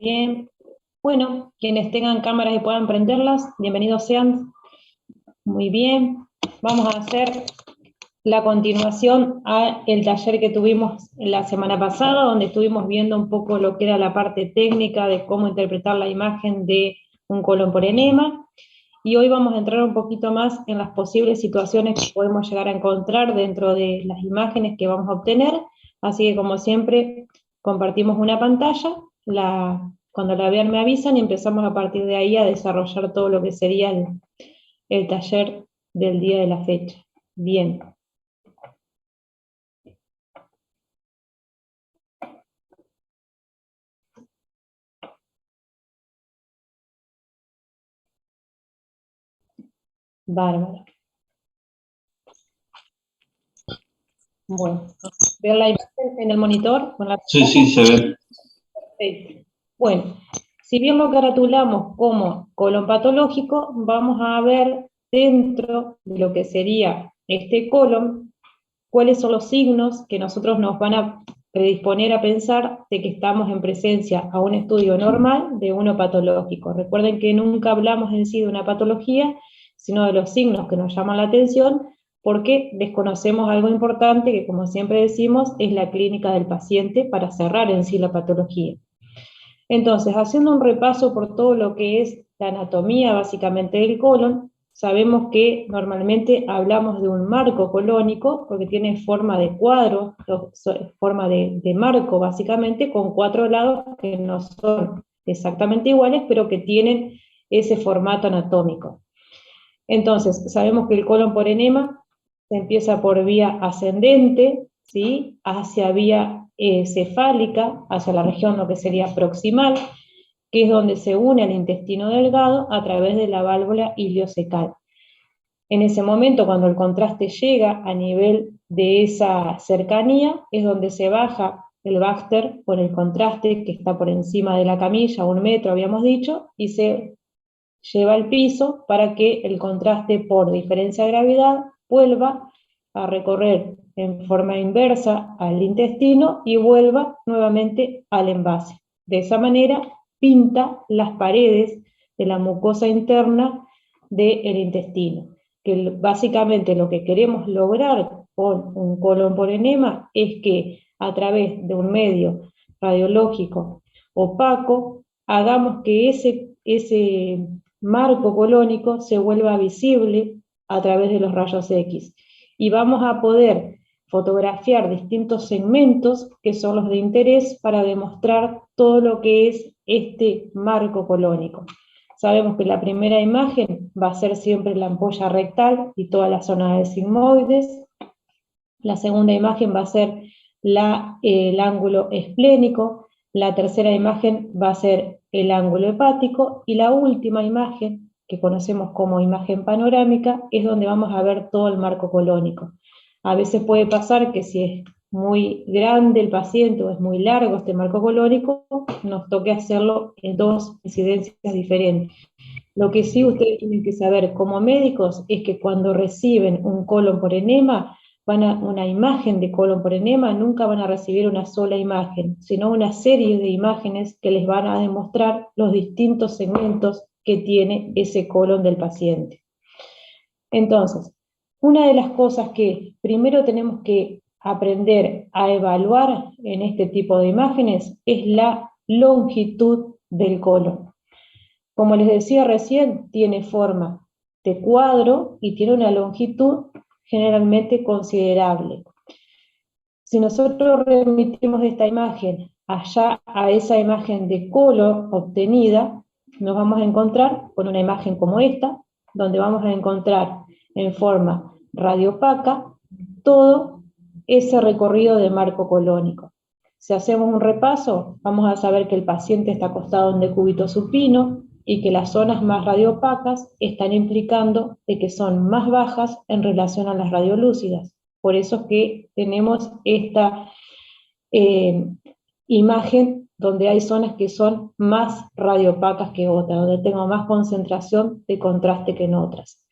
Bien, bueno, quienes tengan cámaras y puedan prenderlas, bienvenidos sean. Muy bien, vamos a hacer la continuación a el taller que tuvimos la semana pasada, donde estuvimos viendo un poco lo que era la parte técnica de cómo interpretar la imagen de un colon por enema, y hoy vamos a entrar un poquito más en las posibles situaciones que podemos llegar a encontrar dentro de las imágenes que vamos a obtener. Así que, como siempre, compartimos una pantalla, cuando la vean me avisan y empezamos a partir de ahí a desarrollar todo lo que sería el taller del día de la fecha. Bien. Bárbaro. Bueno, ver la imagen en el monitor con la Sí, pantalla. sí, se ve. Perfecto. Bueno, si bien lo caratulamos como colon patológico, vamos a ver dentro de lo que sería este colon, cuáles son los signos que nosotros nos van a predisponer a pensar de que estamos en presencia a un estudio normal de uno patológico. Recuerden que nunca hablamos en sí de una patología, sino de los signos que nos llaman la atención, porque desconocemos algo importante que, como siempre decimos, es la clínica del paciente para cerrar en sí la patología. Entonces, haciendo un repaso por todo lo que es la anatomía básicamente del colon, sabemos que normalmente hablamos de un marco colónico porque tiene forma de cuadro, forma de marco básicamente, con 4 lados que no son exactamente iguales, pero que tienen ese formato anatómico. Entonces, sabemos que el colon por enema se empieza por vía ascendente, ¿sí? Hacia vía cefálica, hacia la región lo que sería proximal, que es donde se une al intestino delgado a través de la válvula iliocecal. En ese momento, cuando el contraste llega a nivel de esa cercanía, es donde se baja el Baxter por el contraste que está por encima de la camilla, 1 metro habíamos dicho, y se lleva al piso para que el contraste por diferencia de gravedad vuelva a recorrer en forma inversa al intestino y vuelva nuevamente al envase. De esa manera pinta las paredes de la mucosa interna del intestino, que básicamente lo que queremos lograr con un colon por enema es que a través de un medio radiológico opaco hagamos que ese marco colónico se vuelva visible a través de los rayos X. Y vamos a poder fotografiar distintos segmentos que son los de interés para demostrar todo lo que es este marco colónico. Sabemos que la primera imagen va a ser siempre la ampolla rectal y toda la zona de sigmoides. La segunda imagen va a ser el ángulo esplénico. La tercera imagen va a ser el ángulo hepático, y la última imagen, que conocemos como imagen panorámica, es donde vamos a ver todo el marco colónico. A veces puede pasar que si es muy grande el paciente o es muy largo este marco colónico, nos toque hacerlo en 2 incidencias diferentes. Lo que sí ustedes tienen que saber como médicos es que cuando reciben un colon por enema, una imagen de colon por enema, nunca van a recibir una sola imagen, sino una serie de imágenes que les van a demostrar los distintos segmentos que tiene ese colon del paciente. Entonces, una de las cosas que primero tenemos que aprender a evaluar en este tipo de imágenes es la longitud del colon. Como les decía recién, tiene forma de cuadro y tiene una longitud generalmente considerable. Si nosotros remitimos esta imagen allá a esa imagen de color obtenida, nos vamos a encontrar con una imagen como esta, donde vamos a encontrar en forma radiopaca todo ese recorrido de marco colónico. Si hacemos un repaso, vamos a saber que el paciente está acostado en decúbito supino y que las zonas más radiopacas están implicando de que son más bajas en relación a las radiolúcidas. Por eso es que tenemos esta eh, imagen donde hay zonas que son más radiopacas que otras, donde tengo más concentración de contraste que en otras.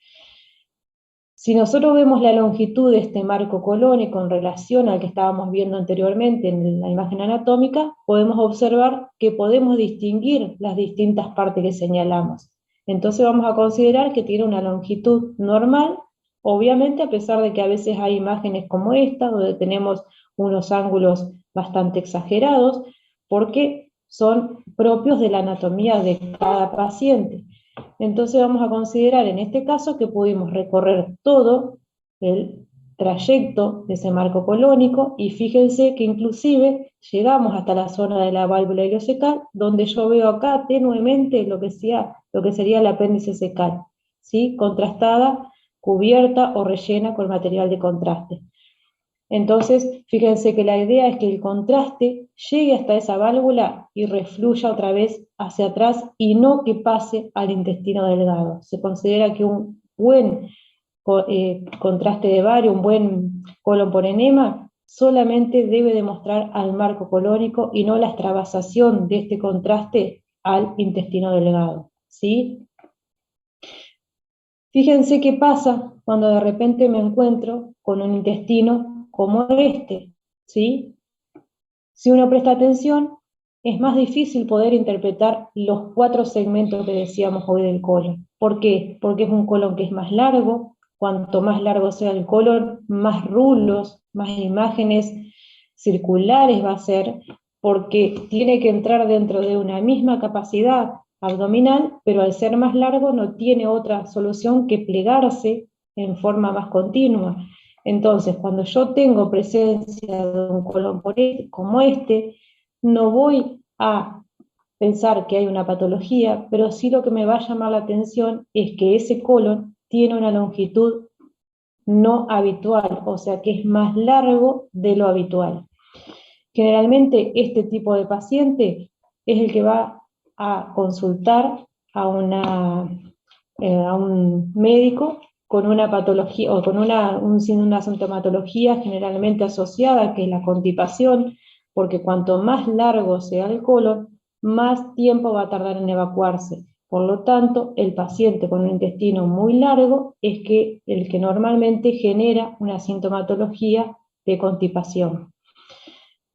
Si nosotros vemos la longitud de este marco colónico en relación al que estábamos viendo anteriormente en la imagen anatómica, podemos observar que podemos distinguir las distintas partes que señalamos. Entonces vamos a considerar que tiene una longitud normal, obviamente a pesar de que a veces hay imágenes como esta, donde tenemos unos ángulos bastante exagerados, porque son propios de la anatomía de cada paciente. Entonces vamos a considerar en este caso que pudimos recorrer todo el trayecto de ese marco colónico, y fíjense que inclusive llegamos hasta la zona de la válvula ileocecal, donde yo veo acá tenuemente lo que sería el apéndice cecal, ¿sí? Contrastada, cubierta o rellena con material de contraste. Entonces, fíjense que la idea es que el contraste llegue hasta esa válvula y refluya otra vez hacia atrás y no que pase al intestino delgado. Se considera que un buen contraste de bario, un buen colon por enema, solamente debe demostrar al marco colónico y no la extravasación de este contraste al intestino delgado, ¿sí? Fíjense qué pasa cuando de repente me encuentro con un intestino como este, ¿sí? Si uno presta atención, es más difícil poder interpretar los 4 segmentos que decíamos hoy del colon. ¿Por qué? Porque es un colon que es más largo. Cuanto más largo sea el colon, más rulos, más imágenes circulares va a ser, porque tiene que entrar dentro de una misma capacidad abdominal, pero al ser más largo no tiene otra solución que plegarse en forma más continua. Entonces, cuando yo tengo presencia de un colon como este, no voy a pensar que hay una patología, pero sí lo que me va a llamar la atención es que ese colon tiene una longitud no habitual, o sea que es más largo de lo habitual. Generalmente este tipo de paciente es el que va a consultar a un médico con una patología o con una sintomatología generalmente asociada, que es la constipación, porque cuanto más largo sea el colon, más tiempo va a tardar en evacuarse. Por lo tanto, el paciente con un intestino muy largo es el que normalmente genera una sintomatología de constipación.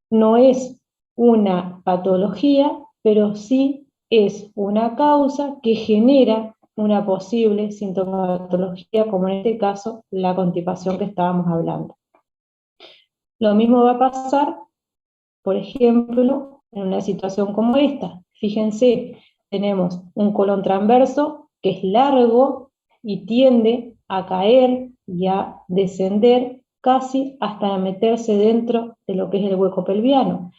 No es una patología, pero sí es una causa que genera una posible sintomatología, como en este caso la constipación que estábamos hablando. Lo mismo va a pasar, por ejemplo, en una situación como esta. Fíjense, tenemos un colon transverso que es largo y tiende a caer y a descender casi hasta meterse dentro de lo que es el hueco pelviano.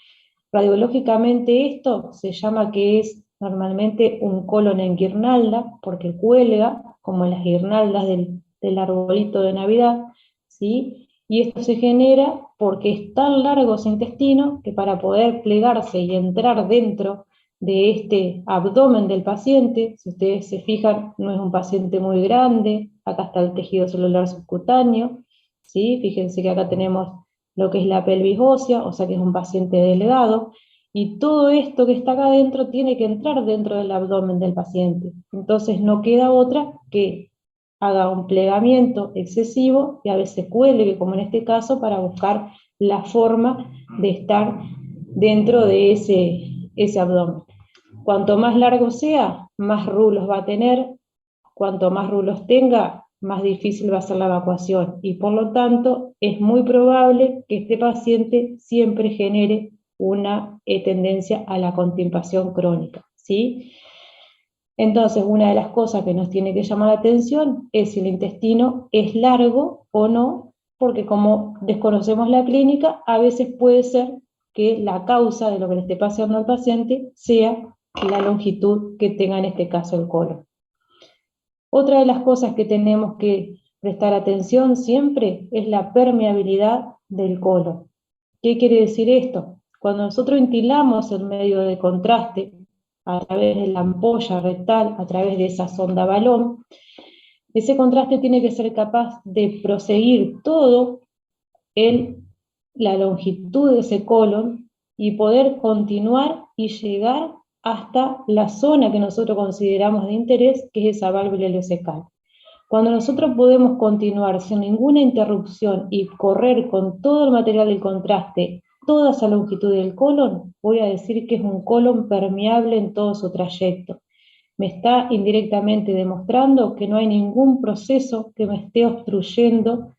Radiológicamente esto se llama que es normalmente un colon en guirnalda, porque cuelga como en las guirnaldas del arbolito de Navidad, ¿sí? Y esto se genera porque es tan largo ese intestino que para poder plegarse y entrar dentro de este abdomen del paciente, si ustedes se fijan, no es un paciente muy grande, acá está el tejido celular subcutáneo, ¿sí? Fíjense que acá tenemos lo que es la pelvis ósea, o sea que es un paciente delgado, y todo esto que está acá adentro tiene que entrar dentro del abdomen del paciente. Entonces no queda otra que haga un plegamiento excesivo y a veces cuelgue, como en este caso, para buscar la forma de estar dentro de ese abdomen. Cuanto más largo sea, más rulos va a tener. Cuanto más rulos tenga, más difícil va a ser la evacuación, y por lo tanto es muy probable que este paciente siempre genere una tendencia a la constipación crónica, ¿sí? Entonces, una de las cosas que nos tiene que llamar la atención es si el intestino es largo o no, porque como desconocemos la clínica, a veces puede ser que la causa de lo que le esté pasando al paciente sea la longitud que tenga en este caso el colon. Otra de las cosas que tenemos que prestar atención siempre es la permeabilidad del colon. ¿Qué quiere decir esto? Cuando nosotros intilamos el medio de contraste a través de la ampolla rectal, a través de esa sonda balón, ese contraste tiene que ser capaz de proseguir todo la longitud de ese colon y poder continuar y llegar hasta la zona que nosotros consideramos de interés, que es esa válvula ileocecal. Cuando nosotros podemos continuar sin ninguna interrupción y correr con todo el material del contraste, toda esa longitud del colon, voy a decir que es un colon permeable en todo su trayecto. Me está indirectamente demostrando que no hay ningún proceso que me esté obstruyendo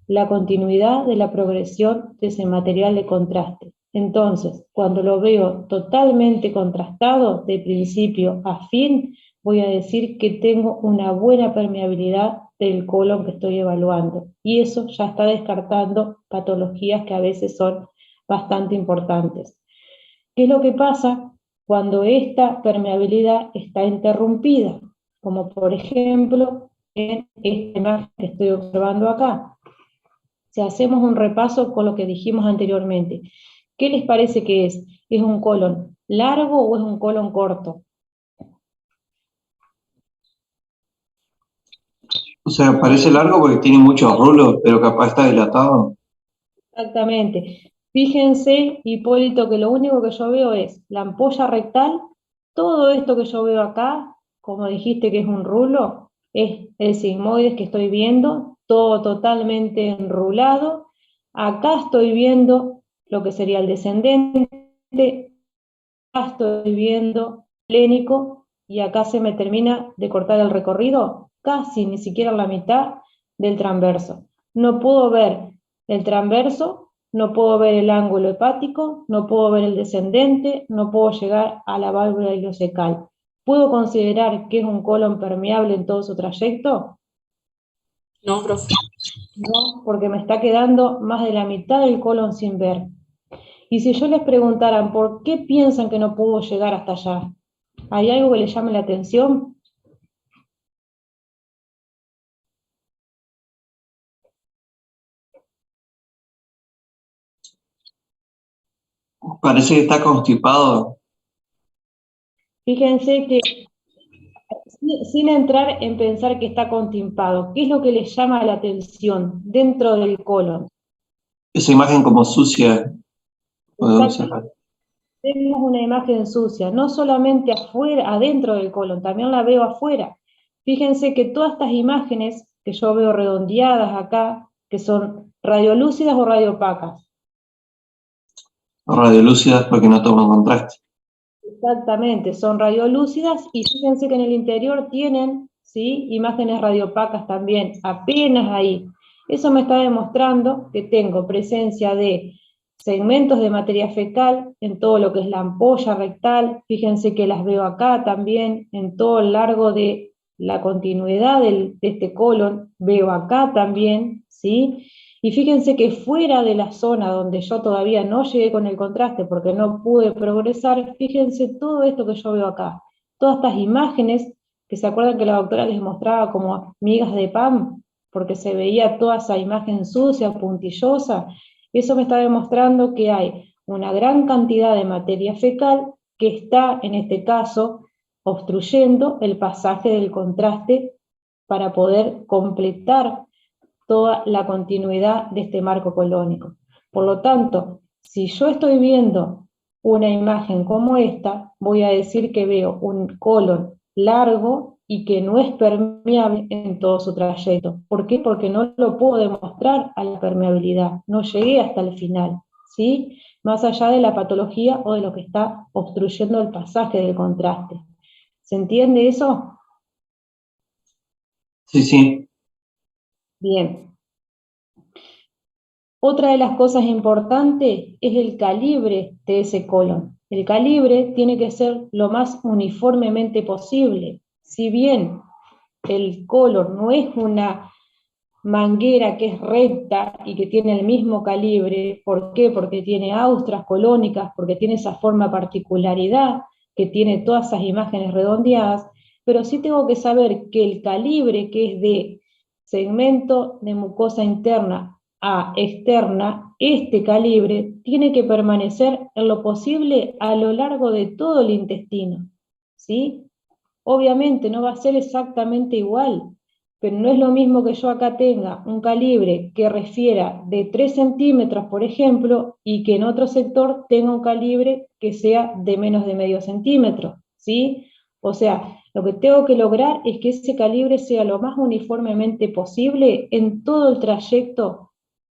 la continuidad de la progresión de ese material de contraste. Entonces, cuando lo veo totalmente contrastado, de principio a fin, voy a decir que tengo una buena permeabilidad del colon que estoy evaluando. Y eso ya está descartando patologías que a veces son bastante importantes. ¿Qué es lo que pasa cuando esta permeabilidad está interrumpida? Como por ejemplo en esta imagen que estoy observando acá. Si hacemos un repaso con lo que dijimos anteriormente, ¿qué les parece que es? ¿Es un colon largo o es un colon corto? O sea, parece largo porque tiene muchos rulos, pero capaz está dilatado. Exactamente. Fíjense, Hipólito, que lo único que yo veo es la ampolla rectal, todo esto que yo veo acá, como dijiste que es un rulo, es el sigmoides que estoy viendo, todo totalmente enrulado. Acá estoy viendo lo que sería el descendente, acá estoy viendo plénico, y acá se me termina de cortar el recorrido, casi ni siquiera la mitad del transverso. No puedo ver el transverso, no puedo ver el ángulo hepático, no puedo ver el descendente, no puedo llegar a la válvula ileocecal. ¿Puedo considerar que es un colon permeable en todo su trayecto? No, profe. No, porque me está quedando más de la mitad del colon sin ver. Y si yo les preguntaran por qué piensan que no pudo llegar hasta allá, ¿hay algo que les llame la atención? Parece que está constipado. Fíjense que sin entrar en pensar que está contimpado, ¿qué es lo que les llama la atención dentro del colon? Esa imagen como sucia, podemos Exacto, cerrar. tenemos una imagen sucia, no solamente afuera, adentro del colon, también la veo afuera. Fíjense que todas estas imágenes que yo veo redondeadas acá, que son radiolúcidas o radiopacas. Radiolúcidas porque no toman contraste. Exactamente, son radiolúcidas y fíjense que en el interior tienen, ¿sí?, imágenes radiopacas también, apenas ahí. Eso me está demostrando que tengo presencia de segmentos de materia fecal en todo lo que es la ampolla rectal. Fíjense que las veo acá también, en todo el largo de la continuidad de este colon, veo acá también, ¿sí? Y fíjense que fuera de la zona donde yo todavía no llegué con el contraste porque no pude progresar, fíjense todo esto que yo veo acá, todas estas imágenes que se acuerdan que la doctora les mostraba como migas de pan, porque se veía toda esa imagen sucia, puntillosa. Eso me está demostrando que hay una gran cantidad de materia fecal que está, en este caso, obstruyendo el pasaje del contraste para poder completar toda la continuidad de este marco colónico. Por lo tanto, si yo estoy viendo una imagen como esta, voy a decir que veo un colon largo y que no es permeable en todo su trayecto. ¿Por qué? Porque no lo puedo demostrar a la permeabilidad, no llegué hasta el final, ¿sí? Más allá de la patología o de lo que está obstruyendo el pasaje del contraste. ¿Se entiende eso? Sí, sí. Bien. Otra de las cosas importantes es el calibre de ese colon. El calibre tiene que ser lo más uniformemente posible. Si bien el colon no es una manguera que es recta y que tiene el mismo calibre, ¿por qué? Porque tiene austras colónicas, porque tiene esa forma particularidad, que tiene todas esas imágenes redondeadas, pero sí tengo que saber que el calibre que es de segmento de mucosa interna a externa, este calibre tiene que permanecer en lo posible a lo largo de todo el intestino, ¿sí? Obviamente no va a ser exactamente igual, pero no es lo mismo que yo acá tenga un calibre que refiera de 3 centímetros, por ejemplo, y que en otro sector tenga un calibre que sea de menos de medio centímetro, ¿sí? O sea, lo que tengo que lograr es que ese calibre sea lo más uniformemente posible en todo el trayecto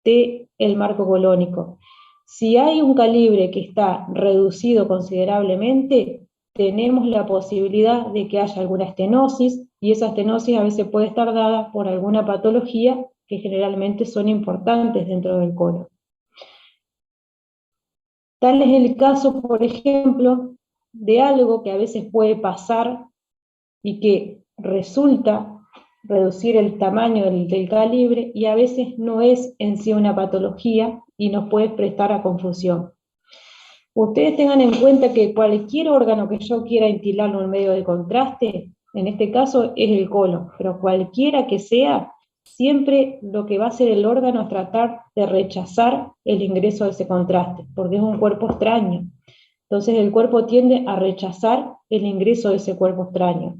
del marco colónico. Si hay un calibre que está reducido considerablemente, tenemos la posibilidad de que haya alguna estenosis, y esa estenosis a veces puede estar dada por alguna patología que generalmente son importantes dentro del colon. Tal es el caso, por ejemplo, de algo que a veces puede pasar y que resulta reducir el tamaño del calibre, y a veces no es en sí una patología y nos puede prestar a confusión. Ustedes tengan en cuenta que cualquier órgano que yo quiera instilarlo en medio de contraste, en este caso es el colon, pero cualquiera que sea, siempre lo que va a hacer el órgano es tratar de rechazar el ingreso de ese contraste, porque es un cuerpo extraño. Entonces el cuerpo tiende a rechazar el ingreso de ese cuerpo extraño.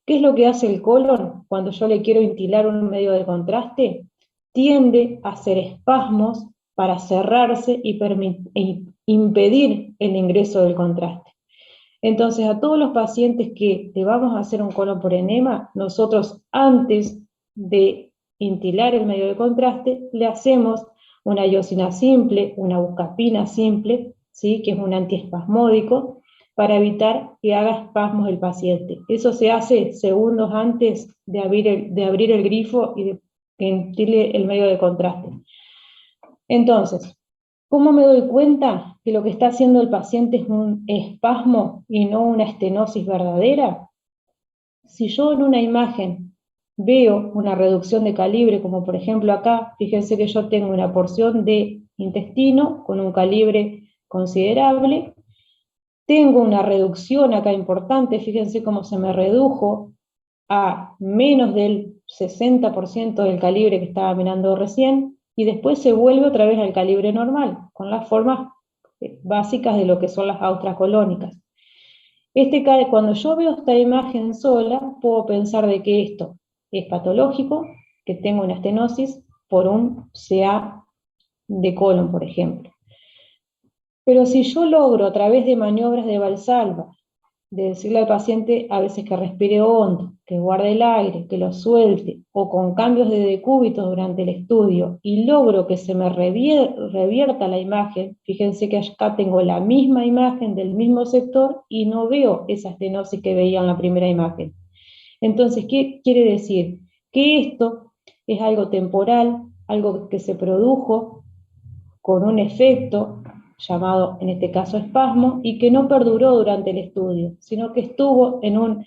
¿Qué es lo que hace el colon cuando yo le quiero instilar un medio de contraste? Tiende a hacer espasmos para cerrarse y impedir el ingreso del contraste. Entonces, a todos los pacientes que le vamos a hacer un colon por enema, nosotros antes de instilar el medio de contraste, le hacemos una iosina simple, una buscapina simple, ¿sí? Que es un antiespasmódico, para evitar que haga espasmos el paciente. Eso se hace segundos antes de abrir el grifo y de que instile el medio de contraste. Entonces, ¿cómo me doy cuenta que lo que está haciendo el paciente es un espasmo y no una estenosis verdadera? Si yo en una imagen veo una reducción de calibre, como por ejemplo acá, fíjense que yo tengo una porción de intestino con un calibre considerable, tengo una reducción acá importante, fíjense cómo se me redujo a menos del 60% del calibre que estaba mirando recién, y después se vuelve otra vez al calibre normal, con las formas básicas de lo que son las austras colónicas. Cuando yo veo esta imagen sola, puedo pensar de que esto es patológico, que tengo una estenosis por un CA de colon, por ejemplo. Pero si yo logro a través de maniobras de Valsalva, de decirle al paciente a veces que respire hondo, que guarde el aire, que lo suelte, o con cambios de decúbito durante el estudio, y logro que se me revierta la imagen, fíjense que acá tengo la misma imagen del mismo sector y no veo esa estenosis que veía en la primera imagen. Entonces, ¿qué quiere decir? Que esto es algo temporal, algo que se produjo con un efecto llamado en este caso espasmo, y que no perduró durante el estudio, sino que estuvo en un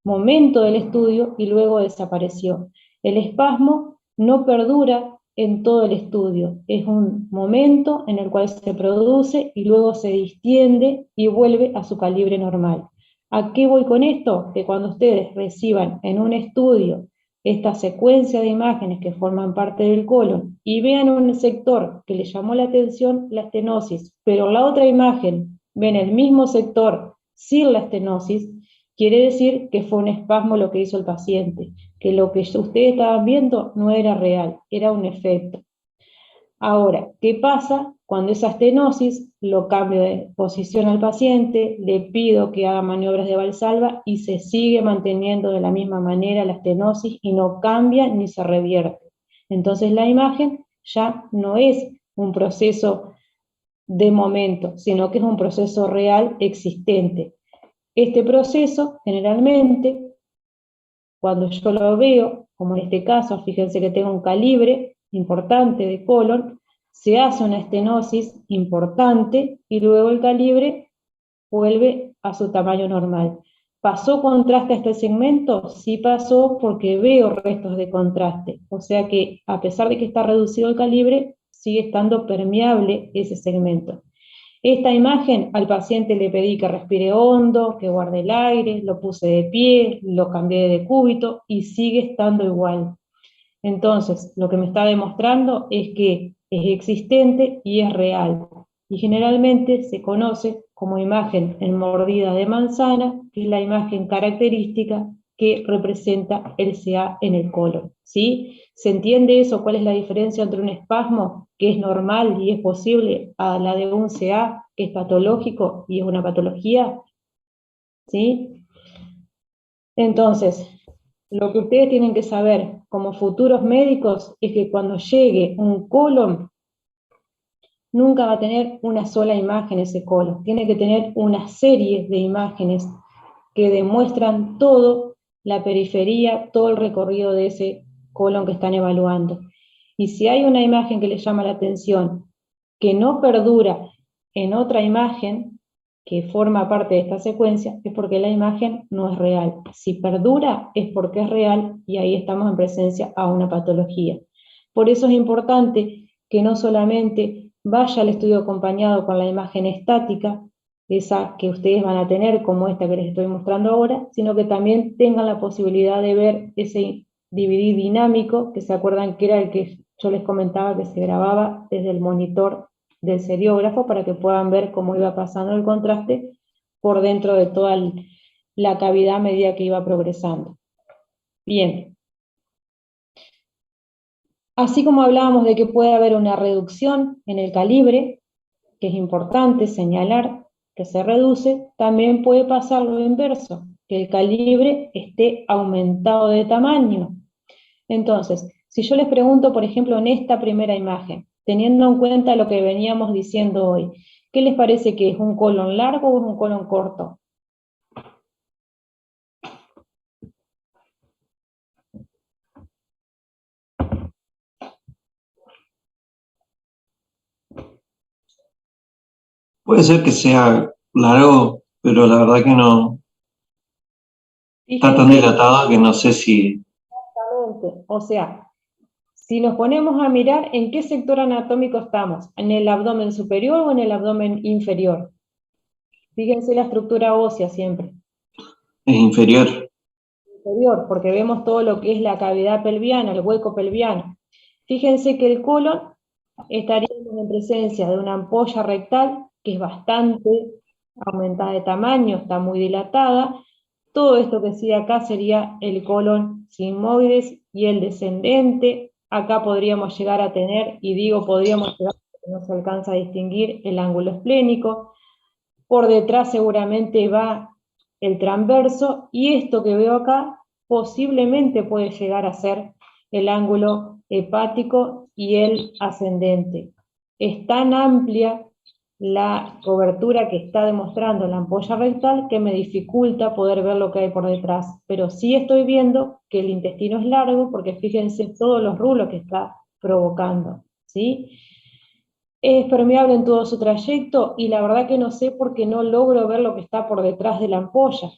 momento del estudio y luego desapareció. El espasmo no perdura en todo el estudio, es un momento en el cual se produce y luego se distiende y vuelve a su calibre normal. ¿A qué voy con esto? Que cuando ustedes reciban en un estudio esta secuencia de imágenes que forman parte del colon y vean un sector que les llamó la atención, la estenosis, pero en la otra imagen ven el mismo sector sin la estenosis, quiere decir que fue un espasmo lo que hizo el paciente, que lo que ustedes estaban viendo no era real, era un efecto. Ahora, ¿qué pasa cuando esa estenosis lo cambio de posición al paciente, le pido que haga maniobras de Valsalva y se sigue manteniendo de la misma manera la estenosis y no cambia ni se revierte? Entonces la imagen ya no es un proceso de momento, sino que es un proceso real existente. Este proceso, generalmente, cuando yo lo veo, como en este caso, fíjense que tengo un calibre importante de colon, se hace una estenosis importante y luego el calibre vuelve a su tamaño normal. ¿Pasó contraste a este segmento? Sí pasó, porque veo restos de contraste. O sea que a pesar de que está reducido el calibre, sigue estando permeable ese segmento. Esta imagen al paciente le pedí que respire hondo, que guarde el aire, lo puse de pie, lo cambié de decúbito y sigue estando igual. Entonces, lo que me está demostrando es que es existente y es real. Y generalmente se conoce como imagen en mordida de manzana, que es la imagen característica que representa el CA en el colon, ¿sí? ¿Se entiende eso? ¿Cuál es la diferencia entre un espasmo, que es normal y es posible, a la de un CA, que es patológico y es una patología? ¿Sí? Entonces, lo que ustedes tienen que saber como futuros médicos es que cuando llegue un colon, nunca va a tener una sola imagen ese colon, tiene que tener una serie de imágenes que demuestran todo la periferia, todo el recorrido de ese colon que están evaluando. Y si hay una imagen que les llama la atención, que no perdura en otra imagen que forma parte de esta secuencia, es porque la imagen no es real. Si perdura es porque es real y ahí estamos en presencia a una patología. Por eso es importante que no solamente vaya al estudio acompañado con la imagen estática, esa que ustedes van a tener como esta que les estoy mostrando ahora, sino que también tengan la posibilidad de ver ese DVD dinámico, que se acuerdan que era el que yo les comentaba que se grababa desde el monitor del seriógrafo para que puedan ver cómo iba pasando el contraste por dentro de toda la cavidad a medida que iba progresando. Bien. Así como hablábamos de que puede haber una reducción en el calibre, que es importante señalar que se reduce, también puede pasar lo inverso, que el calibre esté aumentado de tamaño. Entonces, si yo les pregunto, por ejemplo, en esta primera imagen, teniendo en cuenta lo que veníamos diciendo hoy, ¿qué les parece que es un colon largo o es un colon corto? Puede ser que sea largo, pero la verdad que no está tan Fíjense, dilatado que no sé si o sea, si nos ponemos a mirar en qué sector anatómico estamos, en el abdomen superior o en el abdomen inferior. Fíjense la estructura ósea siempre. es inferior. Inferior, porque vemos todo lo que es la cavidad pelviana, el hueco pelviano. Fíjense que el colon estaríamos en presencia de una ampolla rectal que es bastante aumentada de tamaño, está muy dilatada. Todo esto que sigue acá sería el colon sigmoides y el descendente. Acá podríamos llegar a tener, y digo podríamos llegar porque no se alcanza a distinguir, el ángulo esplénico. Por detrás seguramente va el transverso, y esto que veo acá posiblemente puede llegar a ser el ángulo hepático y el ascendente. Es tan amplia la cobertura que está demostrando la ampolla rectal que me dificulta poder ver lo que hay por detrás, pero sí estoy viendo que el intestino es largo porque fíjense todos los rulos que está provocando, ¿sí? Es permeable en todo su trayecto y la verdad que no sé porque no logro ver lo que está por detrás de la ampolla.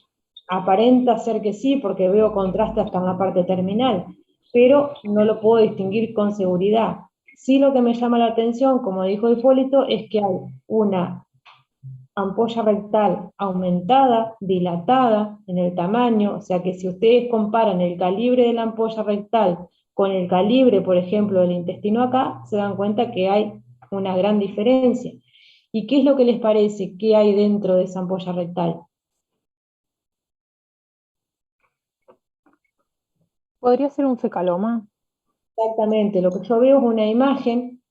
Aparenta ser que sí porque veo contraste hasta en la parte terminal, pero no lo puedo distinguir con seguridad. Sí, lo que me llama la atención, como dijo Hipólito, es que hay una ampolla rectal aumentada, dilatada en el tamaño, o sea que si ustedes comparan el calibre de la ampolla rectal con el calibre, por ejemplo, del intestino acá, se dan cuenta que hay una gran diferencia. ¿Y qué es lo que les parece? ¿Qué hay dentro de esa ampolla rectal? ¿Podría ser un fecaloma? Exactamente, lo que yo veo es una imagen,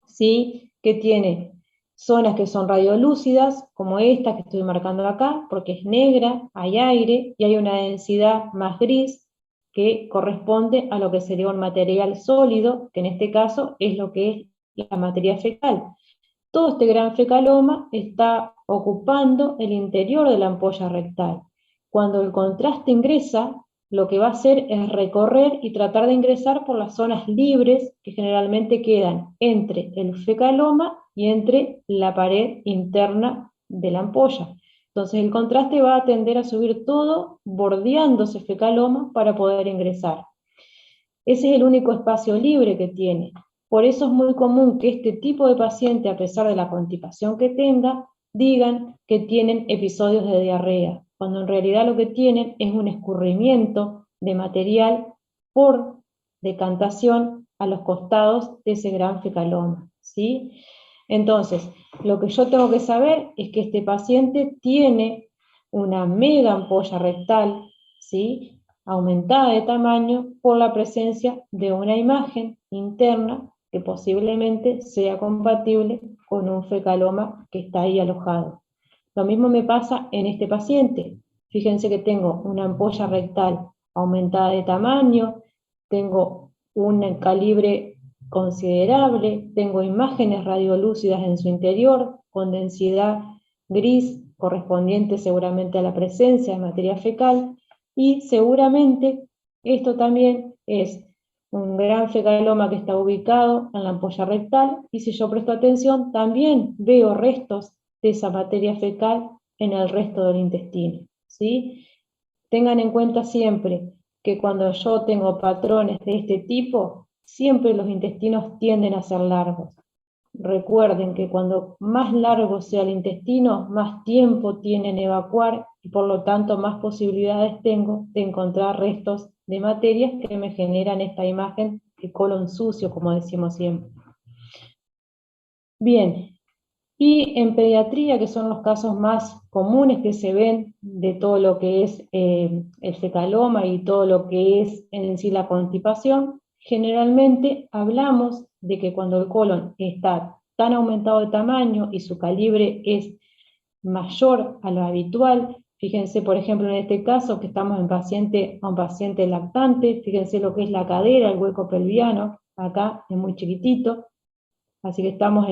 ¿sí?, que tiene zonas que son radiolúcidas, como esta que estoy marcando acá, porque es negra, hay aire, y hay una densidad más gris, que corresponde a lo que sería un material sólido, que en este caso es lo que es la materia fecal. Todo este gran fecaloma está ocupando el interior de la ampolla rectal. Cuando el contraste ingresa, lo que va a hacer es recorrer y tratar de ingresar por las zonas libres que generalmente quedan entre el fecaloma y entre la pared interna de la ampolla. Entonces el contraste va a tender a subir todo bordeando ese fecaloma para poder ingresar. Ese es el único espacio libre que tiene. Por eso es muy común que este tipo de paciente, a pesar de la constipación que tenga, digan que tienen episodios de diarrea, cuando en realidad lo que tienen es un escurrimiento de material por decantación a los costados de ese gran fecaloma, ¿sí? Entonces, lo que yo tengo que saber es que este paciente tiene una mega ampolla rectal, ¿sí?, aumentada de tamaño por la presencia de una imagen interna que posiblemente sea compatible con un fecaloma que está ahí alojado. Lo mismo me pasa en este paciente. Fíjense que tengo una ampolla rectal aumentada de tamaño, tengo un calibre considerable, tengo imágenes radiolúcidas en su interior, con densidad gris, correspondiente seguramente a la presencia de materia fecal, y seguramente esto también es un gran fecaloma que está ubicado en la ampolla rectal, y si yo presto atención, también veo restos de esa materia fecal en el resto del intestino, ¿sí? Tengan en cuenta siempre que cuando yo tengo patrones de este tipo, siempre los intestinos tienden a ser largos. Recuerden que cuando más largo sea el intestino, más tiempo tiene en evacuar y por lo tanto más posibilidades tengo de encontrar restos de materias que me generan esta imagen de colon sucio, como decimos siempre. Bien, y en pediatría, que son los casos más comunes que se ven de todo lo que es el fecaloma y todo lo que es en sí la constipación, generalmente hablamos de que cuando el colon está tan aumentado de tamaño y su calibre es mayor a lo habitual, fíjense por ejemplo en este caso que estamos en un paciente lactante, fíjense lo que es la cadera, el hueco pelviano, acá es muy chiquitito, así que estamos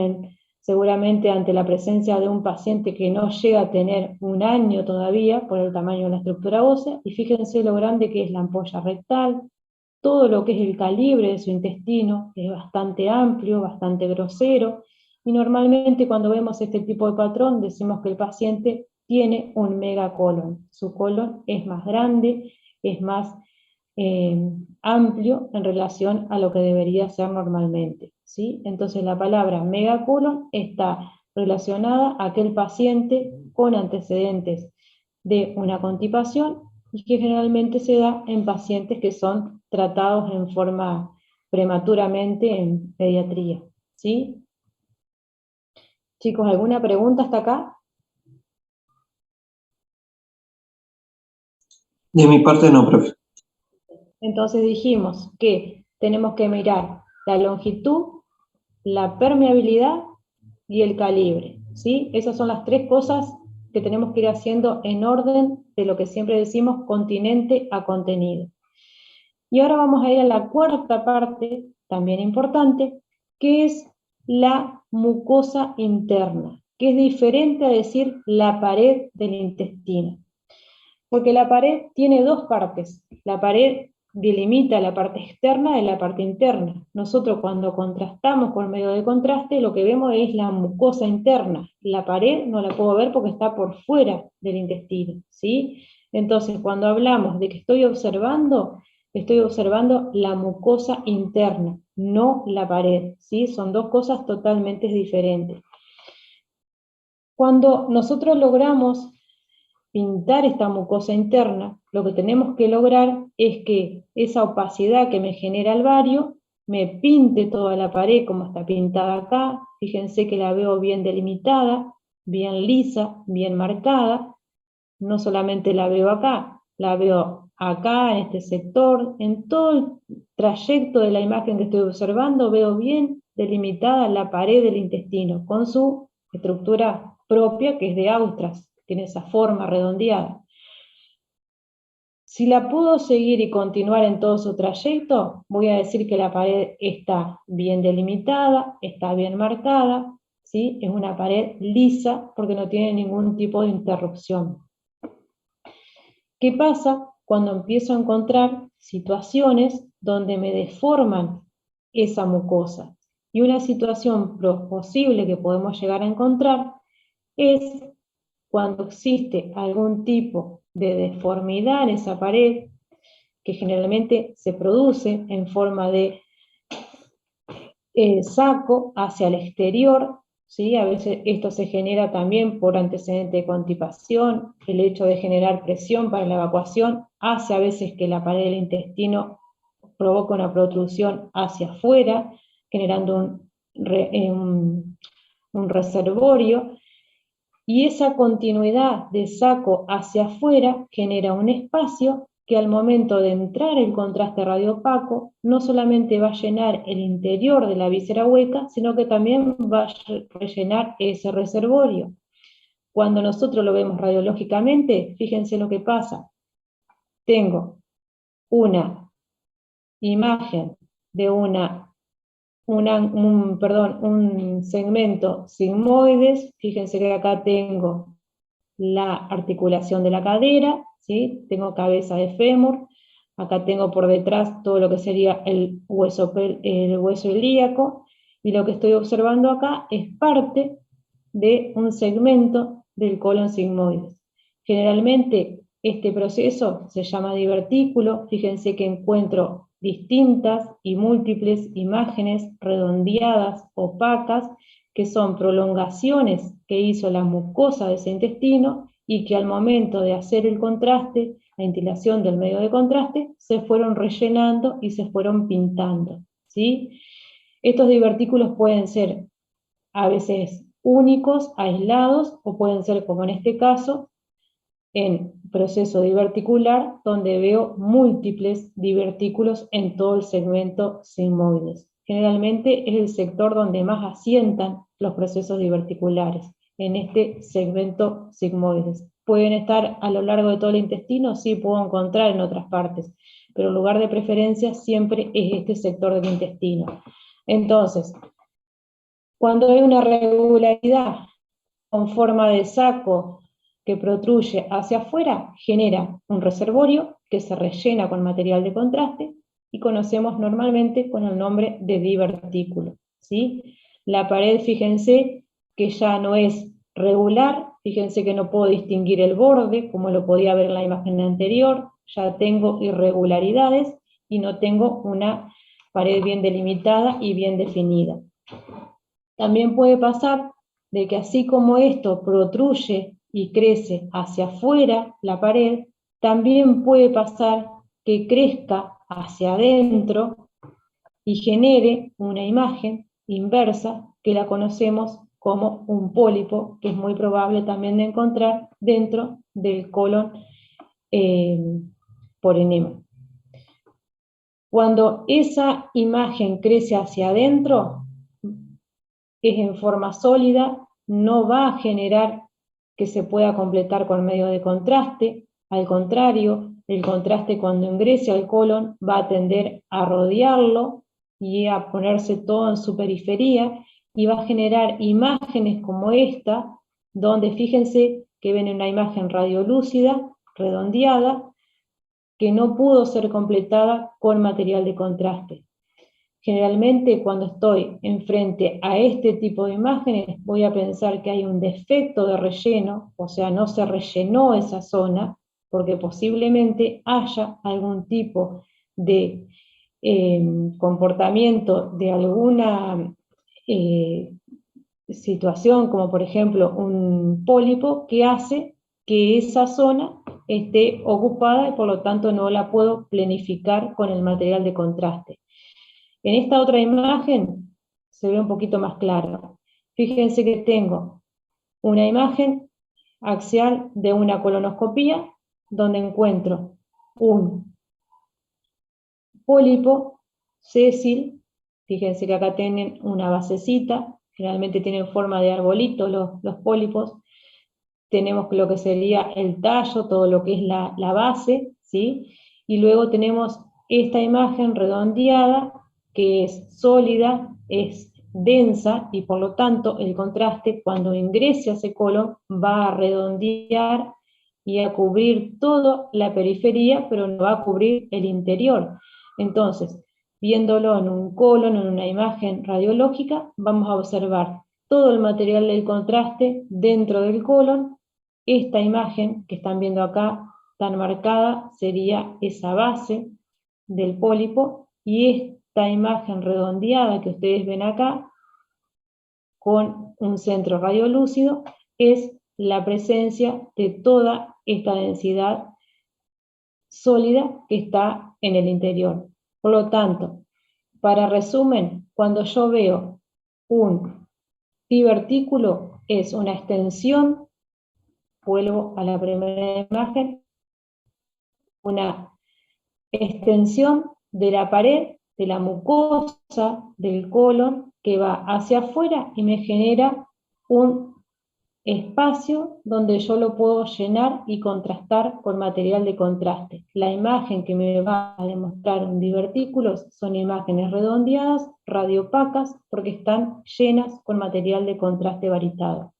seguramente ante la presencia de un paciente que no llega a tener un año todavía por el tamaño de la estructura ósea, y fíjense lo grande que es la ampolla rectal, todo lo que es el calibre de su intestino, es bastante amplio, bastante grosero, y normalmente cuando vemos este tipo de patrón decimos que el paciente tiene un megacolon, su colon es más grande, es más amplio en relación a lo que debería ser normalmente, ¿sí? Entonces la palabra megacolon está relacionada a aquel paciente con antecedentes de una constipación y que generalmente se da en pacientes que son tratados en forma prematuramente en pediatría, ¿sí? Chicos, ¿alguna pregunta hasta acá? De mi parte no, profe. Entonces dijimos que tenemos que mirar la longitud, la permeabilidad y el calibre, ¿sí? Esas son las tres cosas que tenemos que ir haciendo en orden de lo que siempre decimos continente a contenido. Y ahora vamos a ir a la cuarta parte, también importante, que es la mucosa interna, que es diferente a decir la pared del intestino. Porque la pared tiene dos partes. La pared delimita la parte externa de la parte interna. Nosotros cuando contrastamos por medio de contraste, lo que vemos es la mucosa interna. La pared no la puedo ver porque está por fuera del intestino, ¿sí? Entonces, cuando hablamos de que estoy observando la mucosa interna, no la pared, ¿sí? Son dos cosas totalmente diferentes. Cuando nosotros logramos pintar esta mucosa interna, lo que tenemos que lograr es que esa opacidad que me genera el bario me pinte toda la pared como está pintada acá. Fíjense que la veo bien delimitada, bien lisa, bien marcada. No solamente la veo acá, la veo acá en este sector, en todo el trayecto de la imagen que estoy observando, veo bien delimitada la pared del intestino, con su estructura propia que es de Austras, tiene esa forma redondeada. Si la puedo seguir y continuar en todo su trayecto, voy a decir que la pared está bien delimitada, está bien marcada, ¿sí? Es una pared lisa porque no tiene ningún tipo de interrupción. ¿Qué pasa cuando empiezo a encontrar situaciones donde me deforman esa mucosa? Y una situación posible que podemos llegar a encontrar es cuando existe algún tipo de deformidad en esa pared, que generalmente se produce en forma de saco hacia el exterior, ¿sí? A veces esto se genera también por antecedente de constipación, el hecho de generar presión para la evacuación hace a veces que la pared del intestino provoque una protrusión hacia afuera, generando un reservorio, y esa continuidad de saco hacia afuera genera un espacio que al momento de entrar el contraste radiopaco no solamente va a llenar el interior de la víscera hueca, sino que también va a rellenar ese reservorio. Cuando nosotros lo vemos radiológicamente, fíjense lo que pasa. Tengo una imagen de un segmento sigmoides. Fíjense que acá tengo la articulación de la cadera, ¿sí? Tengo cabeza de fémur, acá tengo por detrás todo lo que sería el hueso ilíaco, y lo que estoy observando acá es parte de un segmento del colon sigmoides. Generalmente este proceso se llama divertículo. Fíjense que encuentro distintas y múltiples imágenes redondeadas, opacas, que son prolongaciones que hizo la mucosa de ese intestino y que al momento de hacer el contraste, la instilación del medio de contraste, se fueron rellenando y se fueron pintando, ¿sí? Estos divertículos pueden ser a veces únicos, aislados, o pueden ser, como en este caso, en proceso diverticular, donde veo múltiples divertículos en todo el segmento sigmoides. Generalmente es el sector donde más asientan los procesos diverticulares, en este segmento sigmoides. ¿Pueden estar a lo largo de todo el intestino? Sí, puedo encontrar en otras partes, pero el lugar de preferencia siempre es este sector del intestino. Entonces, cuando hay una regularidad con forma de saco que protruye hacia afuera, genera un reservorio que se rellena con material de contraste y conocemos normalmente con el nombre de divertículo, ¿sí? La pared, fíjense que ya no es regular, fíjense que no puedo distinguir el borde como lo podía ver en la imagen anterior, ya tengo irregularidades y no tengo una pared bien delimitada y bien definida. También puede pasar de que así como esto protruye y crece hacia afuera la pared, también puede pasar que crezca hacia adentro y genere una imagen inversa que la conocemos como un pólipo, que es muy probable también de encontrar dentro del colon por enema. Cuando esa imagen crece hacia adentro, es en forma sólida, no va a generar que se pueda completar con medio de contraste. Al contrario, el contraste cuando ingrese al colon va a tender a rodearlo y a ponerse todo en su periferia y va a generar imágenes como esta, donde fíjense que ven una imagen radiolúcida, redondeada, que no pudo ser completada con material de contraste. Generalmente cuando estoy enfrente a este tipo de imágenes voy a pensar que hay un defecto de relleno, o sea, no se rellenó esa zona, porque posiblemente haya algún tipo de comportamiento de alguna situación, como por ejemplo un pólipo, que hace que esa zona esté ocupada y por lo tanto no la puedo planificar con el material de contraste. En esta otra imagen se ve un poquito más claro. Fíjense que tengo una imagen axial de una colonoscopía donde encuentro un pólipo sésil. Fíjense que acá tienen una basecita, generalmente tienen forma de arbolito los pólipos. Tenemos lo que sería el tallo, todo lo que es la base, ¿sí? Y luego tenemos esta imagen redondeada, que es sólida, es densa, y por lo tanto el contraste cuando ingrese a ese colon va a redondear y a cubrir toda la periferia, pero no va a cubrir el interior. Entonces, viéndolo en un colon, en una imagen radiológica, vamos a observar todo el material del contraste dentro del colon. Esta imagen que están viendo acá, tan marcada, sería esa base del pólipo, y esta imagen redondeada que ustedes ven acá, con un centro radiolúcido, es la presencia de toda esta densidad sólida que está en el interior. Por lo tanto, para resumen, cuando yo veo un divertículo, es una extensión, vuelvo a la primera imagen, una extensión de la pared, de la mucosa del colon, que va hacia afuera y me genera un espacio donde yo lo puedo llenar y contrastar con material de contraste. La imagen que me va a demostrar un divertículos son imágenes redondeadas, radiopacas, porque están llenas con material de contraste varitado.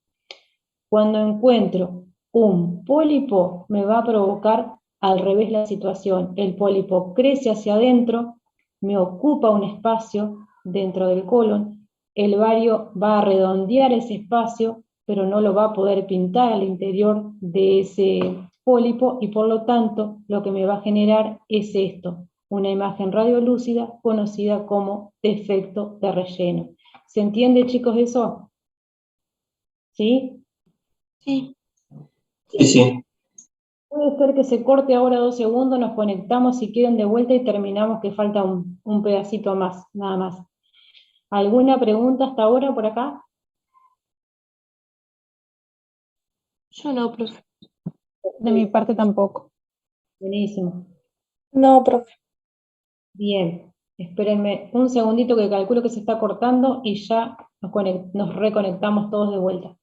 Cuando encuentro un pólipo, me va a provocar al revés la situación. El pólipo crece hacia adentro, me ocupa un espacio dentro del colon, el bario va a redondear ese espacio, pero no lo va a poder pintar al interior de ese pólipo y por lo tanto lo que me va a generar es esto, una imagen radiolúcida conocida como defecto de relleno. ¿Se entiende, chicos, eso? ¿Sí? Sí. Sí, sí. Puede ser que se corte ahora 2 segundos, nos conectamos si quieren de vuelta y terminamos, que falta un pedacito más, nada más. ¿Alguna pregunta hasta ahora por acá? Yo no, profe. De mi parte tampoco. Buenísimo. No, profe. Bien, espérenme un segundito que calculo que se está cortando y ya nos reconectamos todos de vuelta.